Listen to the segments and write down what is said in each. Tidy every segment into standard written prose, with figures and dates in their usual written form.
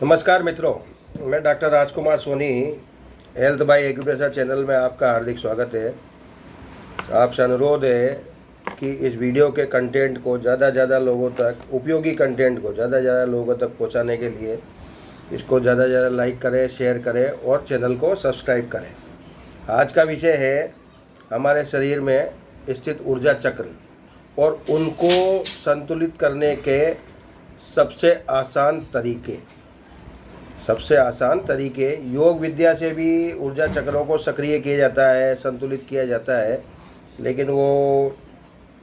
नमस्कार मित्रों, मैं doctor Rajkumar Soni health by acupressure channel में आपका हार्दिक स्वागत है। आपसे अनुरोध है कि इस वीडियो के कंटेंट को ज़्यादा लोगों तक, उपयोगी कंटेंट को ज़्यादा लोगों तक पहुंचाने के लिए इसको ज़्यादा लाइक करें, शेयर करें और चैनल को सब्सक्राइब करें। आज का विषय है हमारे शरीर में स्थित ऊर्जा चक्र और उनको संतुलित करने के सबसे आसान तरीके। योग विद्या से भी ऊर्जा चक्रों को सक्रिय किया जाता है, संतुलित किया जाता है, लेकिन वो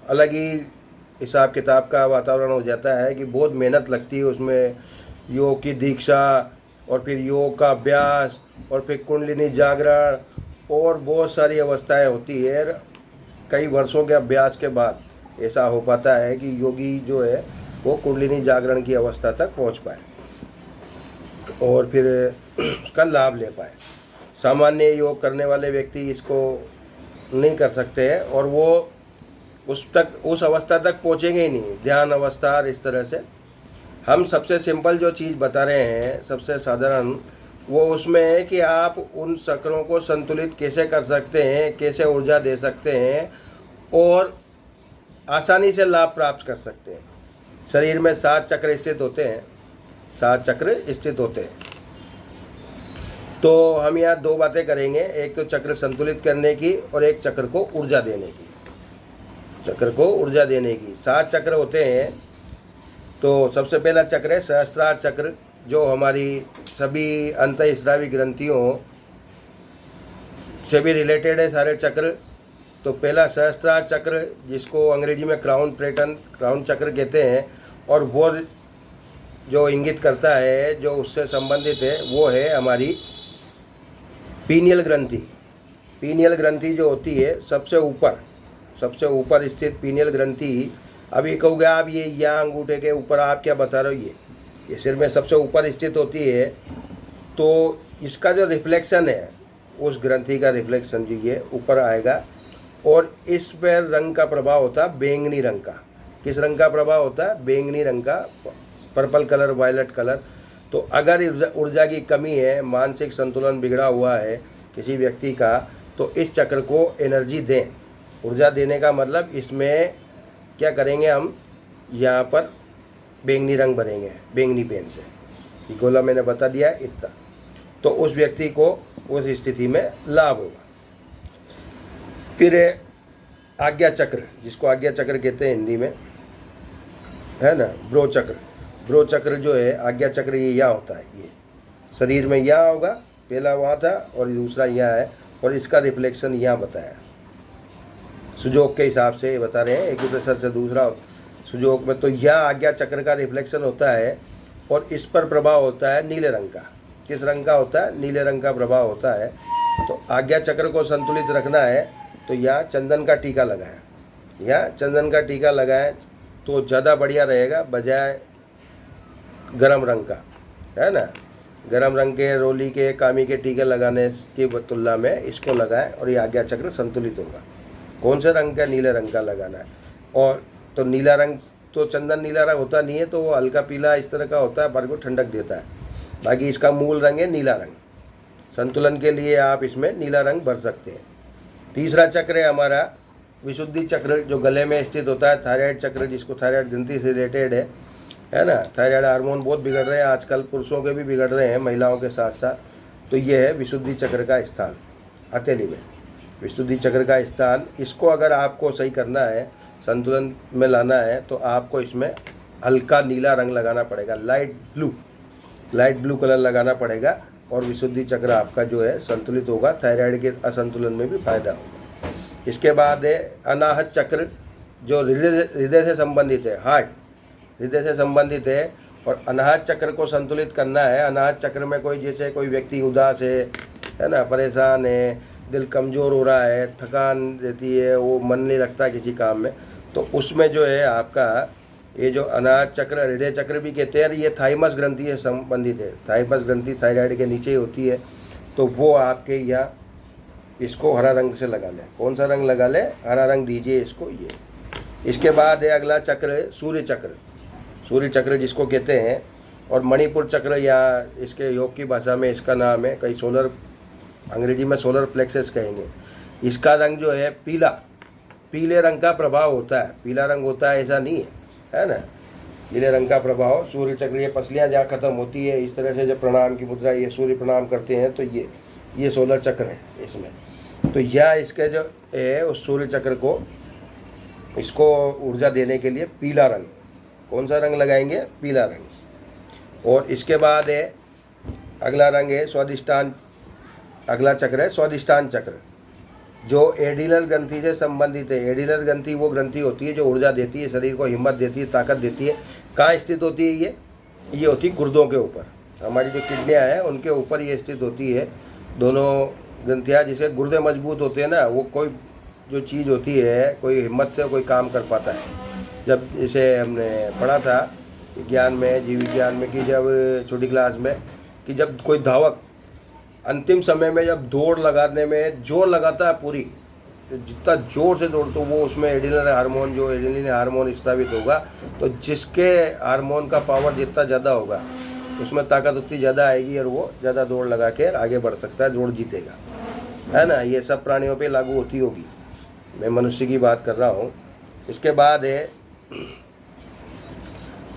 अलग ही हिसाब किताब का वातावरण हो जाता है कि बहुत मेहनत लगती है उसमें। योग की दीक्षा और फिर योग का अभ्यास और फिर कुंडलिनी जागरण और बहुत सारी अवस्थाएं होती है। कई वर्षों के अभ्यास के बाद ऐसा हो पाता है कि योगी जो है वो कुंडलिनी जागरण की अवस्था तक पहुंच पाए और फिर उसका लाभ ले पाए। सामान्य योग करने वाले व्यक्ति इसको नहीं कर सकते हैं और वो उस अवस्था तक पहुँचेंगे ही नहीं, ध्यान अवस्था और इस तरह से। हम सबसे सिंपल जो चीज़ बता रहे हैं, सबसे साधारण, वो उसमें है कि आप उन चक्रों को संतुलित कैसे कर सकते हैं, कैसे ऊर्जा दे सकते हैं और आसानी से लाभ प्राप्त कर सकते हैं। शरीर में 7 चक्र स्थित होते हैं, 7 चक्र स्थित होते हैं। तो हम यहाँ 2 बातें करेंगे, एक तो चक्र संतुलित करने की और एक चक्र को ऊर्जा देने की। 7 चक्र होते हैं। तो सबसे पहला चक्र है सहस्त्रार चक्र, जो हमारी सभी अंतःस्रावी ग्रंथियों से भी रिलेटेड है सारे चक्र। तो पहला सहस्त्रार चक्र, जिसको अंग्रेजी में क्राउन चक्र कहते हैं, और वो जो इंगित करता है, जो उससे संबंधित है, वो है हमारी पीनियल ग्रंथि जो होती है सबसे ऊपर स्थित पीनियल ग्रंथि। अभी कहोगे आप ये यहाँ अंगूठे के ऊपर आप क्या बता रहे हो, ये सिर में सबसे ऊपर स्थित होती है। तो इसका जो रिफ्लेक्शन है, उस ग्रंथि का रिफ्लेक्शन जो ये ऊपर आएगा और इस पर रंग का प्रभाव होता है बैंगनी रंग का। किस रंग का प्रभाव होता है? बैंगनी रंग का, पर्पल कलर, वायलेट कलर। तो अगर ऊर्जा की कमी है, मानसिक संतुलन बिगड़ा हुआ है किसी व्यक्ति का, तो इस चक्र को एनर्जी दें। ऊर्जा देने का मतलब इसमें क्या करेंगे, हम यहाँ पर बैंगनी रंग भरेंगे, बैंगनी पेन से। ये गोला मैंने बता दिया इतना। तो उस व्यक्ति को उस स्थिति में लाभ होगा। फिर आज्ञा चक्र, जिसको आज्ञा चक्र कहते हैं हिंदी में, है ना, ब्रो चक्र जो है, आज्ञा चक्र, ये यहाँ होता है। ये शरीर में यहाँ होगा, पहला वहाँ था और दूसरा यहाँ है, और इसका रिफ्लेक्शन यहाँ बताया। सुजोग के हिसाब से बता रहे हैं, एक्यूप्रेशर से दूसरा सुजोग में। तो यहाँ आज्ञा चक्र का रिफ्लेक्शन होता है और इस पर प्रभाव होता है नीले रंग का। किस रंग का होता है? नीले रंग का प्रभाव होता है। तो आज्ञा चक्र को संतुलित रखना है तो यहाँ चंदन का टीका लगाएं, तो ज़्यादा बढ़िया रहेगा, बजाय गरम रंग का, है ना। गरम रंग के, रोली के, कामी के टीके लगाने की तुलना में इसको लगाएं और ये आज्ञा चक्र संतुलित होगा। कौन से रंग का? नीले रंग का लगाना है। और तो नीला रंग, तो चंदन नीला रंग होता नहीं है, तो वो हल्का पीला इस तरह का होता है, पर को ठंडक देता है। बाकी इसका मूल रंग है नीला रंग। संतुलन के लिए आप इसमें नीला रंग भर सकते हैं। तीसरा चक्र है हमारा विशुद्धि चक्र, जो गले में स्थित होता है। थायराइड चक्र, जिसको थायराइड ग्रंथि से रिलेटेड है ना। थायराइड हार्मोन बहुत बिगड़ रहे हैं आजकल, पुरुषों के भी बिगड़ रहे हैं, महिलाओं के साथ साथ। तो ये है विशुद्धि चक्र का स्थान, हथेली में विशुद्धि चक्र का स्थान। इसको अगर आपको सही करना है, संतुलन में लाना है, तो आपको इसमें हल्का नीला रंग लगाना पड़ेगा, लाइट ब्लू कलर लगाना पड़ेगा, और विशुद्धि चक्र आपका जो है संतुलित होगा। थायराइड के असंतुलन में भी फायदा होगा। इसके बाद है अनाहत चक्र, जो हृदय से संबंधित है, हृदय से संबंधित है। और अनाहत चक्र को संतुलित करना है। अनाहत चक्र में जैसे कोई व्यक्ति उदास है ना, परेशान है, दिल कमज़ोर हो रहा है, थकान रहती है, वो मन नहीं लगता किसी काम में, तो उसमें जो है आपका ये जो अनाहत चक्र, हृदय चक्र भी कहते हैं, ये थाइमस ग्रंथि से संबंधित है। थाइमस ग्रंथि थायराइड के नीचे ही होती है। तो वो आपके यहाँ, इसको हरा रंग से लगा लें। कौन सा रंग लगा लें? हरा रंग दीजिए इसको। ये इसके बाद है अगला चक्र, सूर्य चक्र जिसको कहते हैं, और मणिपुर चक्र या इसके योग की भाषा में इसका नाम है, कई सोलर, अंग्रेजी में सोलर प्लेक्सस कहेंगे। इसका रंग जो है पीला, पीले रंग का प्रभाव होता है। पीला रंग होता है ऐसा नहीं है ना, पीले रंग का प्रभाव। सूर्य चक्र, ये पसलियाँ जहाँ खत्म होती है, इस तरह से जब प्रणाम की मुद्रा, ये सूर्य प्रणाम करते हैं तो ये सोलर चक्र है इसमें। तो यह इसके जो है उस सूर्य चक्र को, इसको ऊर्जा देने के लिए पीला रंग, कौन सा रंग लगाएंगे? पीला रंग। और इसके बाद है अगला रंग है स्वादिष्टान, अगला चक्र है स्वादिष्टान चक्र, जो एडिनल ग्रंथि से संबंधित है। एडिनल ग्रंथि वो ग्रंथि होती है जो ऊर्जा देती है, शरीर को हिम्मत देती है, ताकत देती है। कहाँ स्थित होती है ये होती है गुर्दों के ऊपर। हमारी जो किडनियाँ हैं उनके ऊपर ये स्थित होती है, दोनों ग्रंथियाँ। जिसके गुर्दे मजबूत होते हैं ना, वो कोई जो चीज़ होती है, कोई हिम्मत से कोई काम कर पाता है। जब इसे हमने पढ़ा था विज्ञान में, जीव विज्ञान में, कि जब छोटी क्लास में, कि जब कोई धावक अंतिम समय में जब दौड़ लगाने में जोर लगाता है पूरी, जितना जोर से दौड़, तो वो उसमें एड्रेनलिन हार्मोन, जो एड्रेनलिन हार्मोन स्रावित होगा, तो जिसके हार्मोन का पावर जितना ज़्यादा होगा उसमें ताकत उतनी ज़्यादा आएगी और वो ज़्यादा दौड़ लगा के आगे बढ़ सकता है, दौड़ जीतेगा, है ना। ये सब प्राणियों पे लागू होती होगी, मैं मनुष्य की बात कर रहा हूँ। इसके बाद है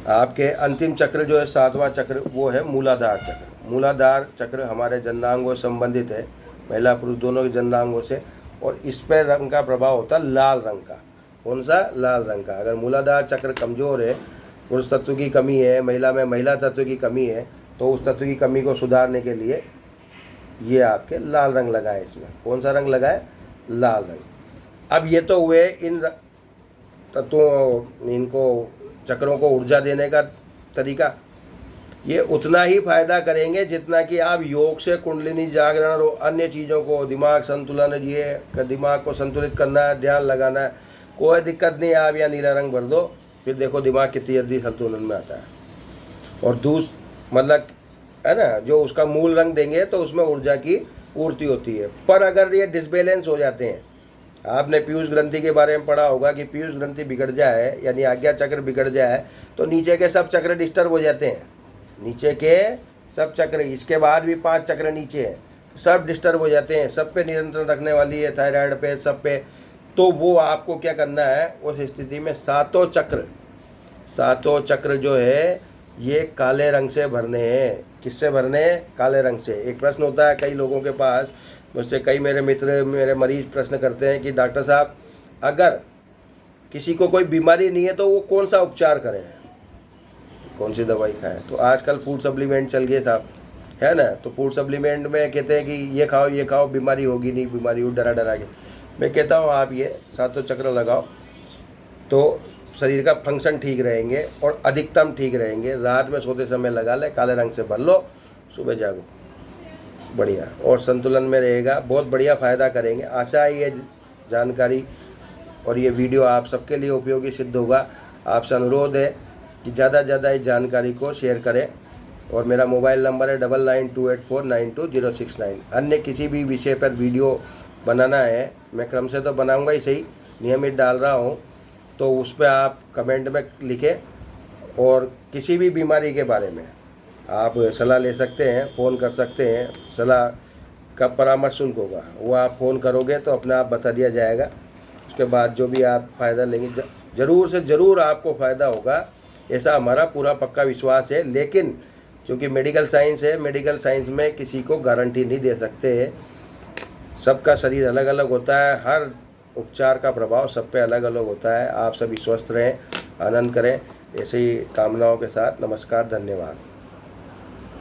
आपके अंतिम चक्र जो है 7वां चक्र, वो है मूलाधार चक्र। मूलाधार चक्र हमारे जननांगों से संबंधित है, महिला पुरुष दोनों के जननांगों से। और इस पर रंग का प्रभाव होता है लाल रंग का। कौन सा? लाल रंग का। अगर मूलाधार चक्र कमज़ोर है, पुरुष तत्व की कमी है, महिला में महिला तत्व की कमी है, तो उस तत्व की कमी को सुधारने के लिए ये आपके लाल रंग लगाए। इसमें कौन सा रंग लगाए? लाल रंग। अब ये तो हुए इन तत्वों, इनको चक्रों को ऊर्जा देने का तरीका। ये उतना ही फायदा करेंगे जितना कि आप योग से कुंडलिनी जागरण और अन्य चीज़ों को, दिमाग संतुलन, ये दिमाग को संतुलित करना है, ध्यान लगाना है, कोई दिक्कत नहीं। आप या नीला रंग भर दो, फिर देखो दिमाग कितनी जल्दी संतुलन में आता है। और मतलब है ना, जो उसका मूल रंग देंगे तो उसमें ऊर्जा की पूर्ति होती है। पर अगर ये डिसबैलेंस हो जाते हैं, आपने पीयूष ग्रंथि के बारे में पढ़ा होगा कि पीयूष ग्रंथि बिगड़ जाए, यानी आज्ञा चक्र बिगड़ जाए, तो नीचे के सब चक्र डिस्टर्ब हो जाते हैं। नीचे के सब चक्र, इसके बाद भी 5 चक्र नीचे हैं, सब डिस्टर्ब हो जाते हैं। सब पे नियंत्रण रखने वाली है, थायराइड पे, सब पे। तो वो आपको क्या करना है उस स्थिति में, सातों चक्र जो है ये काले रंग से भरने हैं। किससे भरने हैं? काले रंग से। एक प्रश्न होता है कई लोगों के पास, मुझसे कई मेरे मित्र, मेरे मरीज प्रश्न करते हैं कि डॉक्टर साहब, अगर किसी को कोई बीमारी नहीं है तो वो कौन सा उपचार करें, कौन सी दवाई खाएं? तो आजकल फूड सप्लीमेंट चल गए साहब, है ना। तो फूड सप्लीमेंट में कहते हैं कि ये खाओ, बीमारी होगी नहीं, बीमारी हो डरा के। मैं कहता हूँ आप ये सातों चक्र लगाओ तो शरीर का फंक्शन ठीक रहेंगे और अधिकतम ठीक रहेंगे। रात में सोते समय लगा ले, काले रंग से भर लो, सुबह जागो, बढ़िया, और संतुलन में रहेगा। बहुत बढ़िया फ़ायदा करेंगे। आशा है ये जानकारी और ये वीडियो आप सबके लिए उपयोगी सिद्ध होगा। आपसे अनुरोध है कि ज़्यादा से ज़्यादा इस जानकारी को शेयर करें। और मेरा मोबाइल नंबर है 9928492069। अन्य किसी भी विषय पर वीडियो बनाना है, मैं क्रम से तो बनाऊंगा ही सही, नियमित डाल रहा हूं, तो उस पर आप कमेंट में लिखें। और किसी भी बीमारी के बारे में आप सलाह ले सकते हैं, फ़ोन कर सकते हैं। सलाह का परामर्श शुल्क होगा, वो आप फ़ोन करोगे तो अपने आप बता दिया जाएगा। उसके बाद जो भी आप फ़ायदा लेंगे, ज़रूर से ज़रूर आपको फ़ायदा होगा, ऐसा हमारा पूरा पक्का विश्वास है। लेकिन चूँकि मेडिकल साइंस है, मेडिकल साइंस में किसी को गारंटी नहीं दे सकते। सबका शरीर अलग अलग होता है, हर उपचार का प्रभाव सब पे अलग अलग होता है। आप सभी स्वस्थ रहें, आनंद करें, ऐसे ही कामनाओं के साथ। नमस्कार, धन्यवाद।